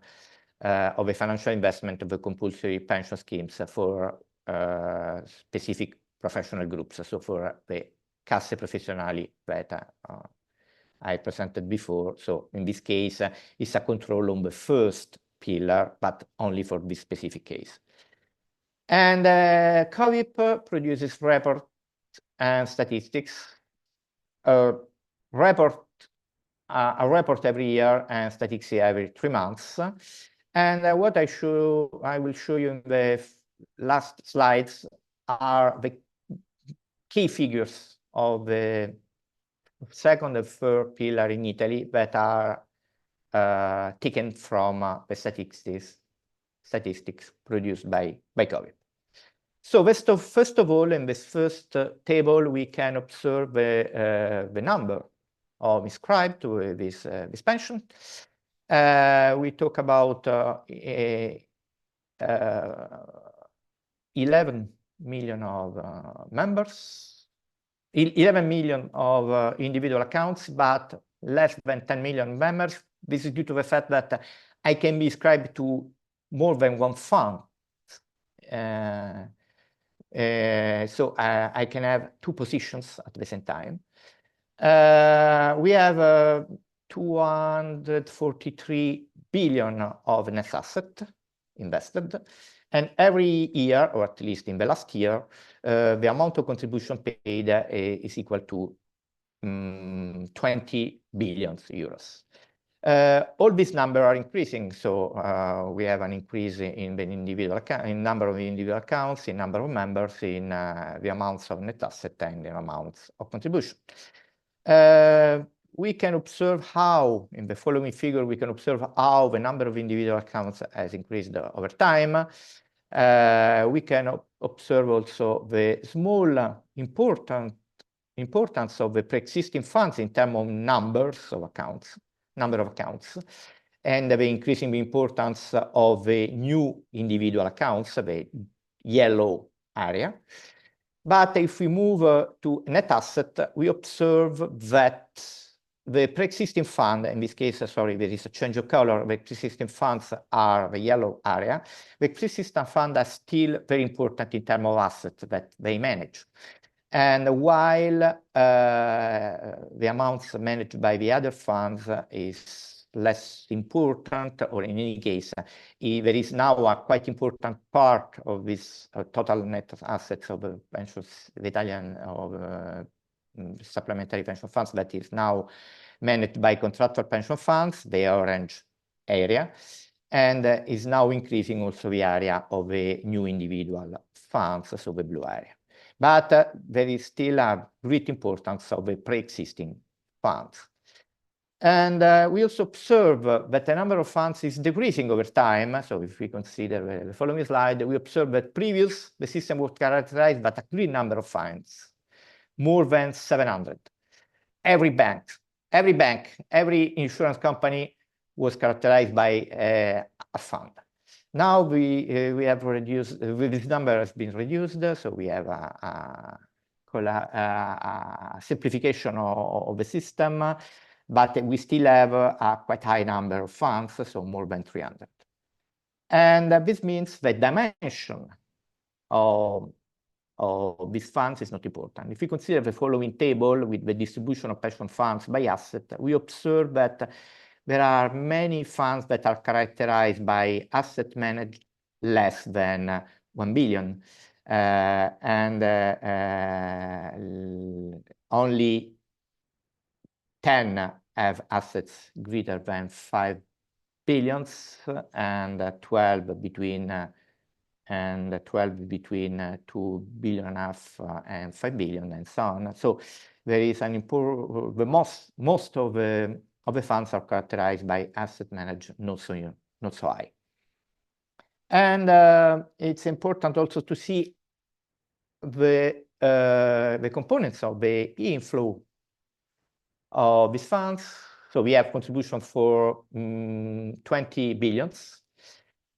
of the financial investment of the compulsory pension schemes for specific professional groups. So for the casse professionali that I presented before. So in this case, it's a control on the first pillar, but only for this specific case. And COVIP produces reports and statistics. A report every year and statistics every 3 months. And what I will show you in the last slides are the key figures of the second and third pillar in Italy that are taken from the statistics produced by COVIP. So first of all, in this first table, we can observe the number of inscribed to this pension. We talk about 11 million of members, 11 million of individual accounts, but less than 10 million members. This is due to the fact that I can be inscribed to more than one fund. So I can have 2 positions at the same time. We have 243 billion of net asset invested. And every year, or at least in the last year, the amount of contribution paid is equal to 20 billion euros. All these numbers are increasing, so we have an increase in the individual in number of individual accounts, in number of members, in the amounts of net asset, and the amounts of contribution. We can observe how, in the following figure, we can observe how the number of individual accounts has increased over time. we can observe also the small importance of the pre-existing funds in terms of number of accounts, and the increasing importance of the new individual accounts, the yellow area. But if we move to net asset, we observe that the pre-existing fund, in this case, sorry, there is a change of color. The pre-existing funds are the yellow area. The pre-existing funds are still very important in terms of assets that they manage. And while the amounts managed by the other funds is less important, or in any case, there is now a quite important part of this total net assets of the pensions, the Italian supplementary pension funds that is now managed by contractual pension funds, the orange area, and is now increasing also the area of the new individual funds, so the blue area. But there is still a great importance of the pre-existing funds. And we also observe that the number of funds is decreasing over time. So if we consider the following slide, we observe that the system was characterized by a great number of funds, more than 700. Every bank, every insurance company was characterized by a fund. Now we have reduced, this number has been reduced, so we have a simplification of the system, but we still have a quite high number of funds, so more than 300. And this means the dimension of these funds is not important. If we consider the following table with the distribution of pension funds by asset, we observe that there are many funds that are characterized by asset managed less than 1 billion. Only 10 have assets greater than 5 billions, and 12 between 2 billion and a half and 5 billion, and so on. So there is an important, most of the funds are characterized by asset managed not so high. And it's important also to see the components of the inflow of these funds. So we have contribution for 20 billions.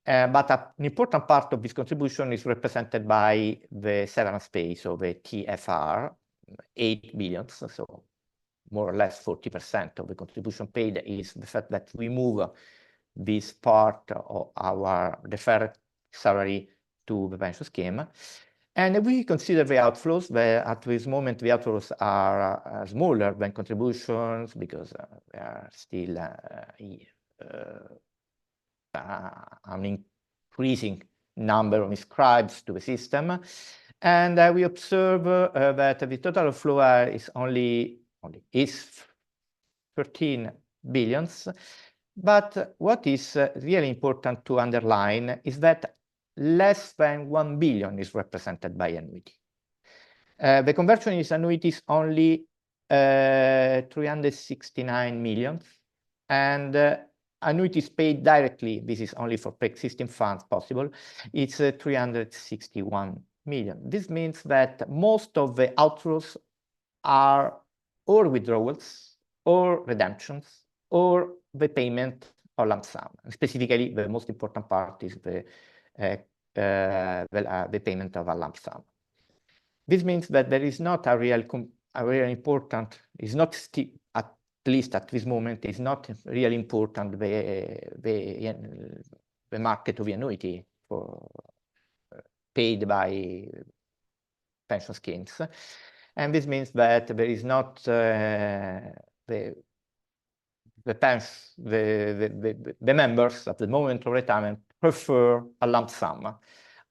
But an important part of this contribution is represented by the severance pay, so the TFR, 8 billions. So more or less 40% of the contribution paid is the fact that we move this part of our deferred salary to the pension scheme. And we consider the outflows, at this moment the outflows are smaller than contributions because they are still an increasing number of inscribes to the system. And we observe that the total flow is only 13 billions. But what is really important to underline is that less than 1 billion is represented by annuity. The conversion is annuities only 369 million, and annuities paid directly, this is only for pre-existing funds possible, it's 361 million. This means that most of the outflows are or withdrawals or redemptions or the payment of lump sum. Specifically, the most important part is the payment of a lump sum. This means that there is not a real important, is not still, at least at this moment, is not really important the market of the annuity for paid by pension schemes. And this means that there is not the members at the moment of retirement prefer a lump sum,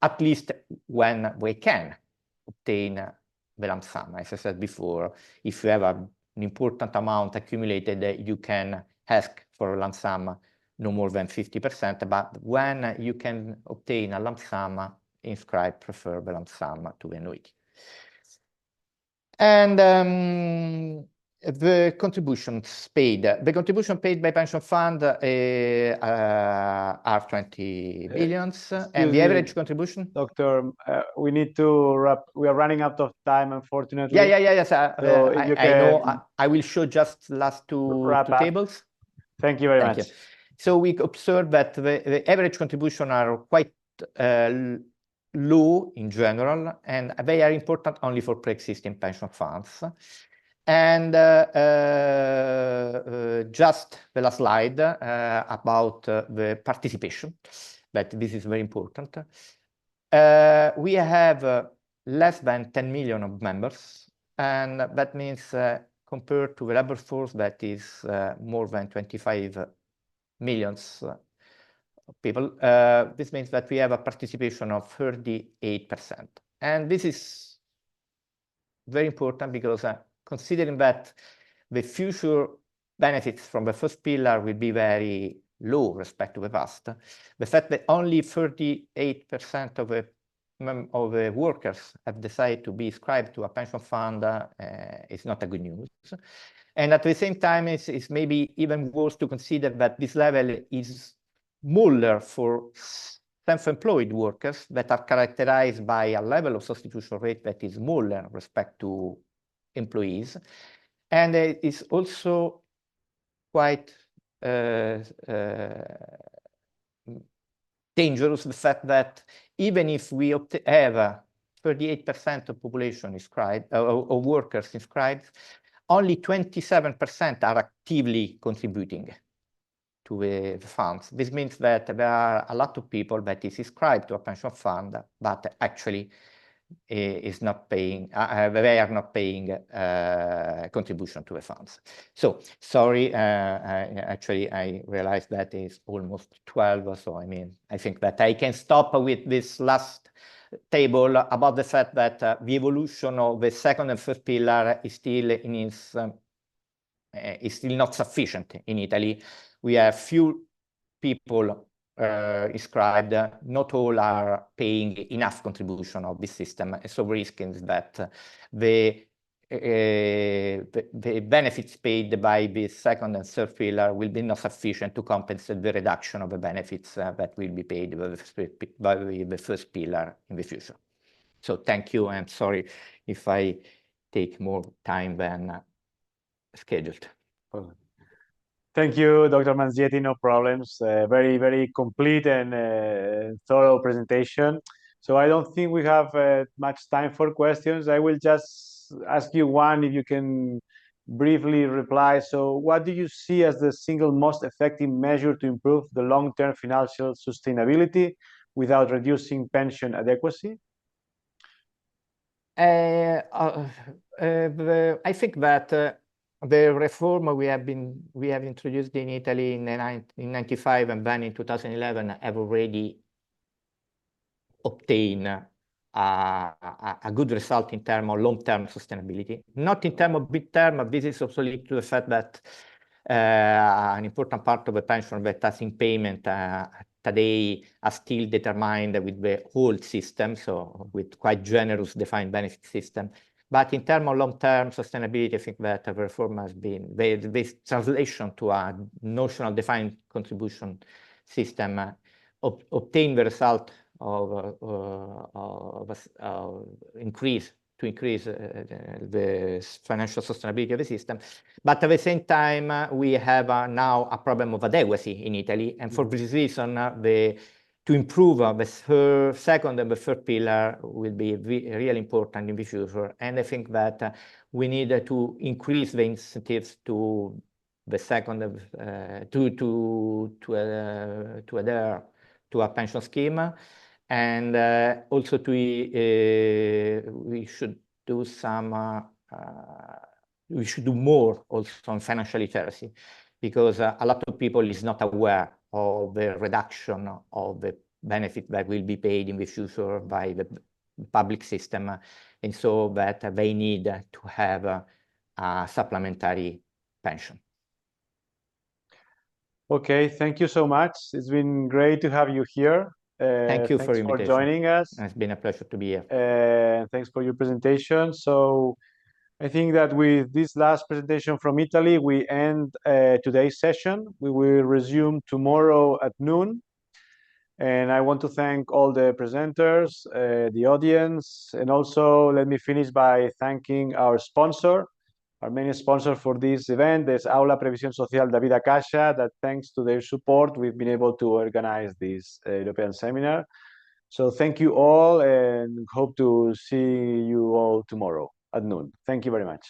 at least when we can obtain the lump sum. As I said before, if you have an important amount accumulated, you can ask for a lump sum no more than 50%, but when you can obtain a lump sum, inscribe prefer the lump sum to the annuity. And The contributions paid. The contribution paid by pension fund are 20 billions, and the average contribution. Doctor, we need to wrap. We are running out of time, unfortunately. Yes. So if you I know. I will show just last two tables. Thank you very much. So we observe that the average contribution are quite low in general, and they are important only for pre-existing pension funds. And just the last slide about the participation, but this is very important. We have less than 10 million of members, and that means compared to the labor force that is more than 25 millions of people, this means that we have a participation of 38%. And this is very important because considering that the future benefits from the first pillar will be very low respect to the past, the fact that only 38% of the workers have decided to be subscribed to a pension fund is not a good news. And at the same time, it's maybe even worse to consider that this level is smaller for self-employed workers that are characterized by a level of substitution rate that is smaller respect to employees. And it's also quite dangerous, the fact that even if we have 38% of population inscribed, of workers inscribed, only 27% are actively contributing to the funds. This means that there are a lot of people that is subscribed to a pension fund, but actually is not paying, they are not paying contribution to the funds. So sorry, actually I realized that is almost 12, so I mean, I think that I can stop with this last table about the fact that the evolution of the second and third pillar is still in its, is still not sufficient in Italy. We have few people inscribed, not all are paying enough contribution of this system. So risk is that the benefits paid by the second and third pillar will be not sufficient to compensate the reduction of the benefits that will be paid by the first pillar in the future. So thank you, and sorry if I take more time than scheduled. Thank you, Dr. Menzietti, no problems. Very, very complete and thorough presentation. So I don't think we have much time for questions. I will just ask you one, if you can briefly reply. So what do you see as the single most effective measure to improve the long-term financial sustainability without reducing pension adequacy? I think that the reform we have introduced in Italy in 1995 and then in 2011 have already obtained a good result in terms of long-term sustainability. Not in terms of mid-term, but this is also linked to the fact that an important part of the pension that has in payment today are still determined with the old system, so with quite generous defined benefit system. But in terms of long-term sustainability, I think that the reform has been, this translation to a notional defined contribution system obtain the result of increase the financial sustainability of the system. But at the same time, we have now a problem of adequacy in Italy. And for this reason, to improve the second and the third pillar will be really important in the future. And I think that we need to increase the incentives to the second, to adhere to a pension scheme. And also we should do some, we should do more also on financial literacy, because a lot of people is not aware of the reduction of the benefit that will be paid in the future by the public system, and so that they need to have a supplementary pension. Okay, thank you so much. It's been great to have you here. Thank you for joining us. It's been a pleasure to be here. Thanks for your presentation. So I think that with this last presentation from Italy, we end today's session. We will resume tomorrow at noon. And I want to thank all the presenters, the audience, and also let me finish by thanking our sponsor, our main sponsor for this event is Aula Previsión Social David Akasha, that thanks to their support, we've been able to organize this European seminar. So thank you all and hope to see you all tomorrow at noon. Thank you very much.